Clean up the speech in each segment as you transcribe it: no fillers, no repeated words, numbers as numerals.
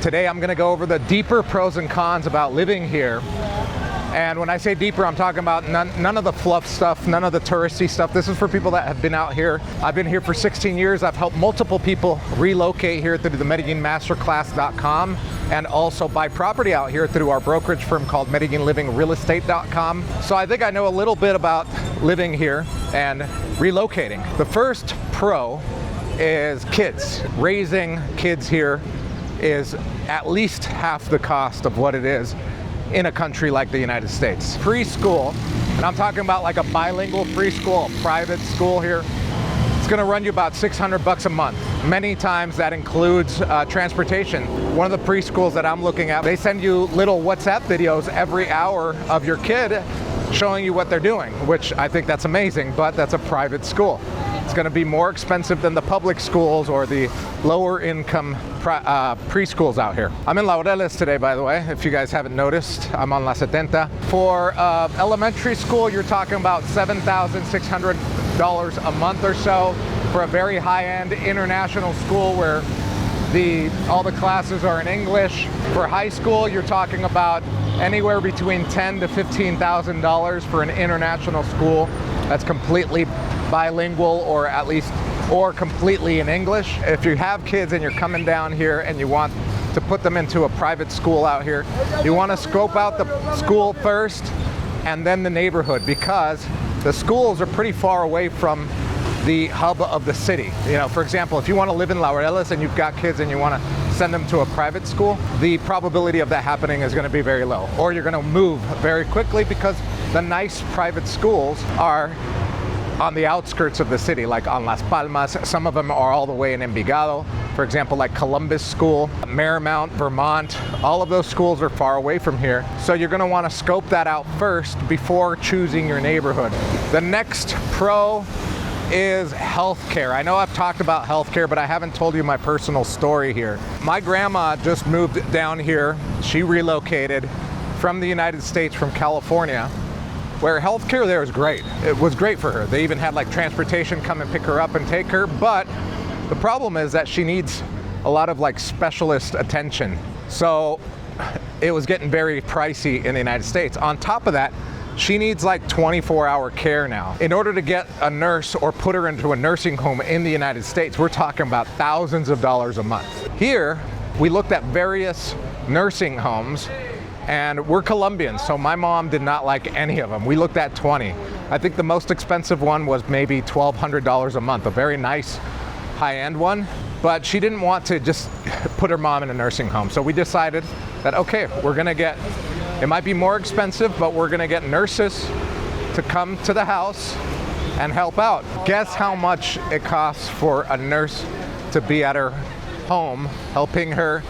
Today I'm gonna go over the deeper pros and cons about living here. And when I say deeper, I'm talking about none of the fluff stuff, none of the touristy stuff. This is for people that have been out here. I've been here for 16 years. I've helped multiple people relocate here through the MedellinMasterclass.com and also buy property out here through our brokerage firm called MedellinLivingRealEstate.com. So I think I know a little bit about living here and relocating. The first pro is kids. Raising kids here is at least half the cost of what it is in a country like the United States. Preschool, and I'm talking about like a bilingual preschool, a private school here, it's gonna run you about 600 bucks a month. Many times that includes transportation. One of the preschools that I'm looking at, they send you little WhatsApp videos every hour of your kid showing you what they're doing, which I think that's amazing, but that's a private school. It's going to be more expensive than the public schools or the lower income preschools out here. I'm in Laureles today, by the way, if you guys haven't noticed. I'm on La 70. For elementary school, you're talking about $7,600 a month or so for a very high-end international school where all the classes are in English. For high school, you're talking about anywhere between $10,000 to $15,000 for an international school that's completely bilingual or completely in English. If you have kids and you're coming down here and you want to put them into a private school out here, you want to scope out the school first and then the neighborhood, because the schools are pretty far away from the hub of the city. You know, for example, if you want to live in Laureles and you've got kids and you want to send them to a private school, the probability of that happening is going to be very low. Or you're going to move very quickly because the nice private schools are on the outskirts of the city, like on Las Palmas. Some of them are all the way in Envigado. For example, like Columbus School, Marymount, Vermont, all of those schools are far away from here. So you're gonna wanna scope that out first before choosing your neighborhood. The next pro is healthcare. I know I've talked about healthcare, but I haven't told you my personal story here. My grandma just moved down here. She relocated from the United States, from California, where healthcare there is great. It was great for her. They even had like transportation come and pick her up and take her, but the problem is that she needs a lot of like specialist attention. So it was getting very pricey in the United States. On top of that, she needs like 24-hour care now. In order to get a nurse or put her into a nursing home in the United States, we're talking about thousands of dollars a month. Here, we looked at various nursing homes, and we're Colombians, so my mom did not like any of them. We looked at 20. I think the most expensive one was maybe $1,200 a month, a very nice high-end one, but she didn't want to just put her mom in a nursing home. So we decided that, okay, we're gonna get, it might be more expensive, but we're gonna get nurses to come to the house and help out. Guess how much it costs for a nurse to be at her home helping her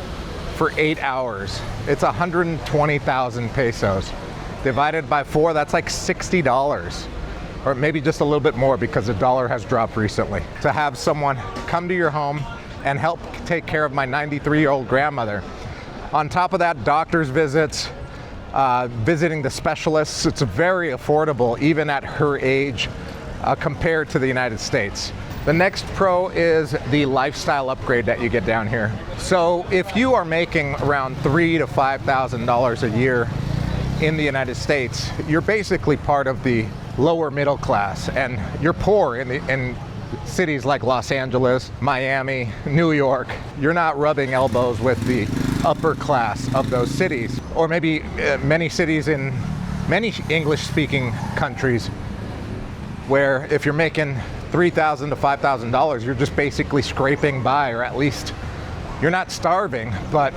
for 8 hours? It's 120,000 pesos. Divided by 4, that's like $60. Or maybe just a little bit more because the dollar has dropped recently. To have someone come to your home and help take care of my 93-year-old grandmother. On top of that, doctor's visits, visiting the specialists, it's very affordable even at her age compared to the United States. The next pro is the lifestyle upgrade that you get down here. So if you are making around $3,000 to $5,000 a year in the United States, you're basically part of the lower middle class, and you're poor in cities like Los Angeles, Miami, New York. You're not rubbing elbows with the upper class of those cities, or maybe many cities in many English-speaking countries where if you're making $3,000 to $5,000, you're just basically scraping by, or at least you're not starving, but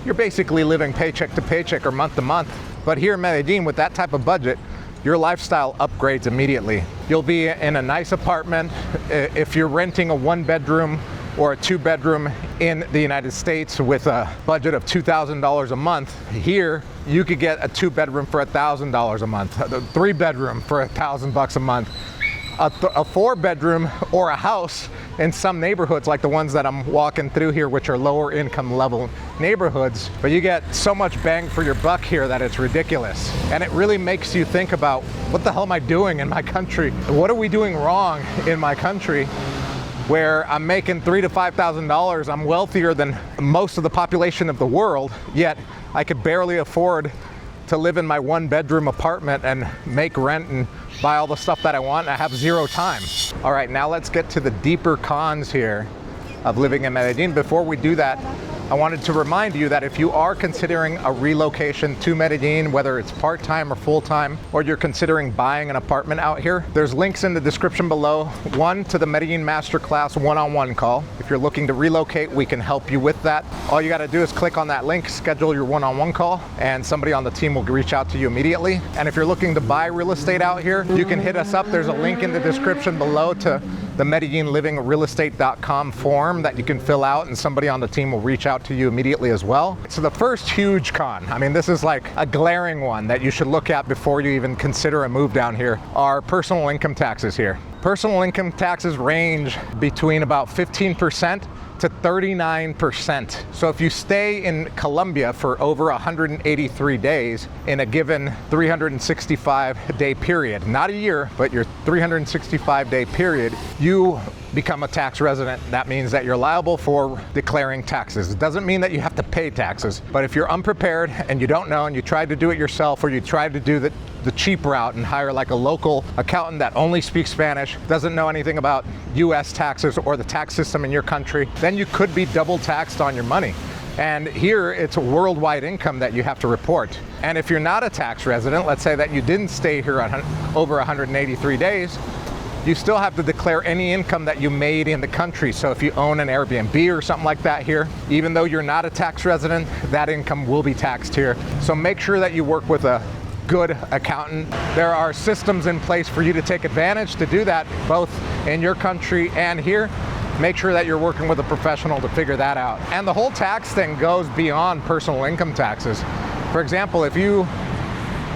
you're basically living paycheck to paycheck or month to month. But here in Medellin, with that type of budget, your lifestyle upgrades immediately. You'll be in a nice apartment. If you're renting a 1-bedroom or a 2-bedroom in the United States with a budget of $2,000 a month, here you could get a 2-bedroom for $1,000 a month, a 3-bedroom for $1,000 a month, a 4-bedroom or a house in some neighborhoods like the ones that I'm walking through here, which are lower income level neighborhoods. But you get so much bang for your buck here that it's ridiculous. And it really makes you think about, what the hell am I doing in my country? What are we doing wrong in my country where I'm making $3,000 to $5,000. I'm wealthier than most of the population of the world, yet I could barely afford to live in my 1-bedroom apartment and make rent and buy all the stuff that I want, and I have zero time. All right, now let's get to the deeper cons here of living in Medellin. Before we do that, I wanted to remind you that if you are considering a relocation to Medellin, whether it's part-time or full-time, or you're considering buying an apartment out here, there's links in the description below. One, to the Medellin Masterclass one-on-one call. If you're looking to relocate, we can help you with that. All you gotta do is click on that link, schedule your one-on-one call, and somebody on the team will reach out to you immediately. And if you're looking to buy real estate out here, you can hit us up. There's a link in the description below to the MedellinLivingRealEstate.com form that you can fill out, and somebody on the team will reach out to you immediately as well. So the first huge con, I mean, this is like a glaring one that you should look at before you even consider a move down here, are personal income taxes here. Personal income taxes range between about 15% to 39%. So if you stay in Colombia for over 183 days in a given 365-day period, not a year, but your 365-day period, you become a tax resident. That means that you're liable for declaring taxes. It doesn't mean that you have to pay taxes, but if you're unprepared and you don't know and you try to do it yourself, or you try to do the cheap route and hire like a local accountant that only speaks Spanish, doesn't know anything about US taxes or the tax system in your country, then you could be double taxed on your money. And here it's a worldwide income that you have to report. And if you're not a tax resident, let's say that you didn't stay here over 183 days, you still have to declare any income that you made in the country. So if you own an Airbnb or something like that here, even though you're not a tax resident, that income will be taxed here. So make sure that you work with a good accountant. There are systems in place for you to take advantage to do that, both in your country and here. Make sure that you're working with a professional to figure that out. And the whole tax thing goes beyond personal income taxes. For example, if you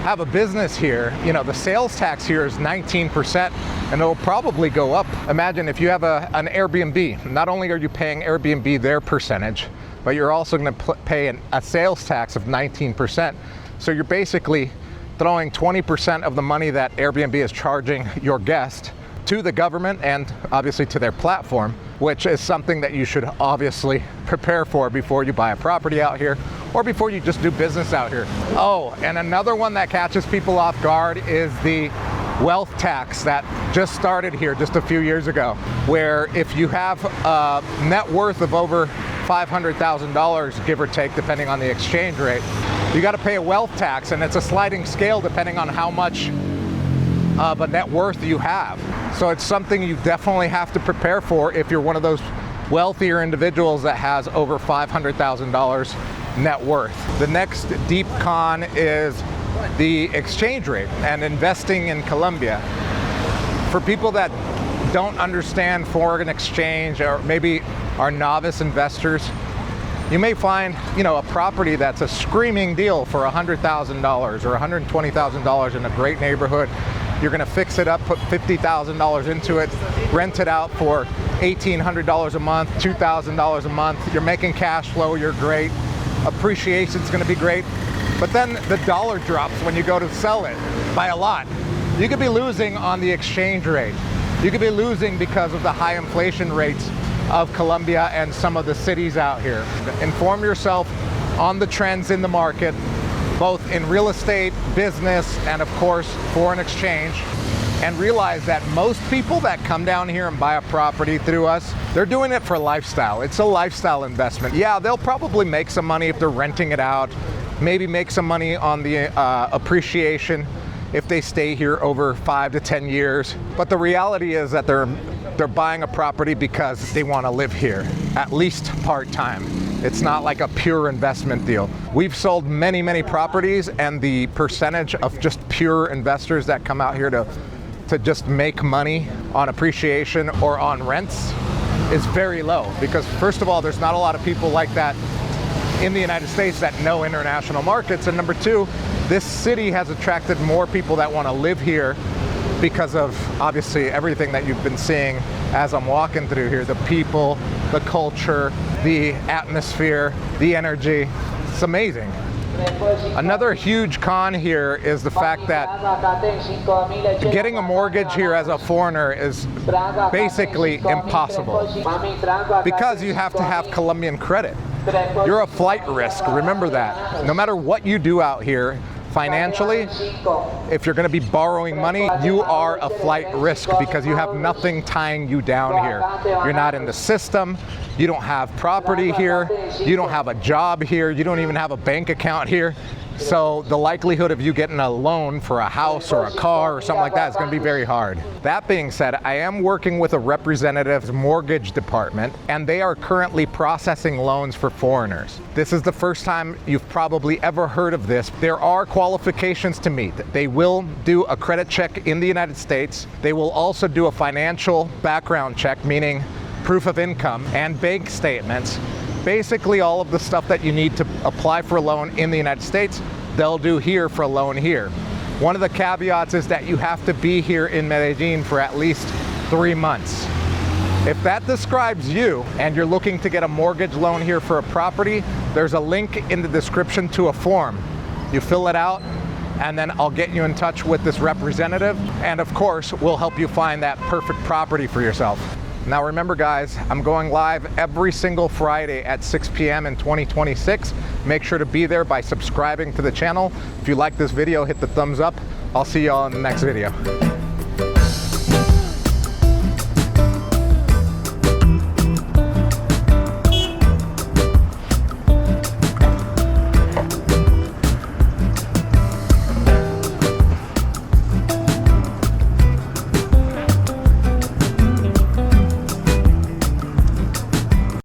have a business here, you know, the sales tax here is 19%, and it'll probably go up. Imagine if you have an Airbnb, not only are you paying Airbnb their percentage, but you're also gonna pay a sales tax of 19%. So you're basically throwing 20% of the money that Airbnb is charging your guest to the government and obviously to their platform, which is something that you should obviously prepare for before you buy a property out here or before you just do business out here. Oh, and another one that catches people off guard is the wealth tax that just started here just a few years ago, where if you have a net worth of over $500,000, give or take, depending on the exchange rate, you got to pay a wealth tax, and it's a sliding scale depending on how much of a net worth you have. So it's something you definitely have to prepare for if you're one of those wealthier individuals that has over $500,000 net worth. The next deep con is the exchange rate and investing in Colombia. For people that don't understand foreign exchange, or maybe are novice investors, you may find, you know, a property that's a screaming deal for $100,000 or $120,000 in a great neighborhood. You're gonna fix it up, put $50,000 into it, rent it out for $1,800 a month, $2,000 a month. You're making cash flow, you're great. Appreciation's gonna be great. But then the dollar drops when you go to sell it by a lot. You could be losing on the exchange rate. You could be losing because of the high inflation rates of Colombia and some of the cities out here. Inform yourself on the trends in the market, both in real estate, business, and of course, foreign exchange. And realize that most people that come down here and buy a property through us, they're doing it for lifestyle. It's a lifestyle investment. Yeah, they'll probably make some money if they're renting it out, maybe make some money on the appreciation if they stay here over 5 to 10 years. But the reality is that they're buying a property because they want to live here, at least part-time. It's not like a pure investment deal. We've sold many, many properties, and the percentage of just pure investors that come out here to just make money on appreciation or on rents is very low. Because first of all, there's not a lot of people like that in the United States that know international markets. And number two, this city has attracted more people that want to live here because of obviously everything that you've been seeing as I'm walking through here, the people, the culture, the atmosphere, the energy. It's amazing. Another huge con here is the fact that getting a mortgage here as a foreigner is basically impossible because you have to have Colombian credit. You're a flight risk, remember that. No matter what you do out here, financially, if you're going to be borrowing money, you are a flight risk because you have nothing tying you down here. You're not in the system, you don't have property here, you don't have a job here, you don't even have a bank account here. So the likelihood of you getting a loan for a house or a car or something like that is going to be very hard. That being said, I am working with a representative's mortgage department, and they are currently processing loans for foreigners. This is the first time you've probably ever heard of this. There are qualifications to meet. They will do a credit check in the United States. They will also do a financial background check, meaning proof of income and bank statements. Basically all of the stuff that you need to apply for a loan in the United States, they'll do here for a loan here. One of the caveats is that you have to be here in Medellin for at least 3 months. If that describes you and you're looking to get a mortgage loan here for a property, there's a link in the description to a form. You fill it out, and then I'll get you in touch with this representative, and of course, we'll help you find that perfect property for yourself. Now remember guys, I'm going live every single Friday at 6 p.m. in 2026. Make sure to be there by subscribing to the channel. If you like this video, hit the thumbs up. I'll see you all in the next video.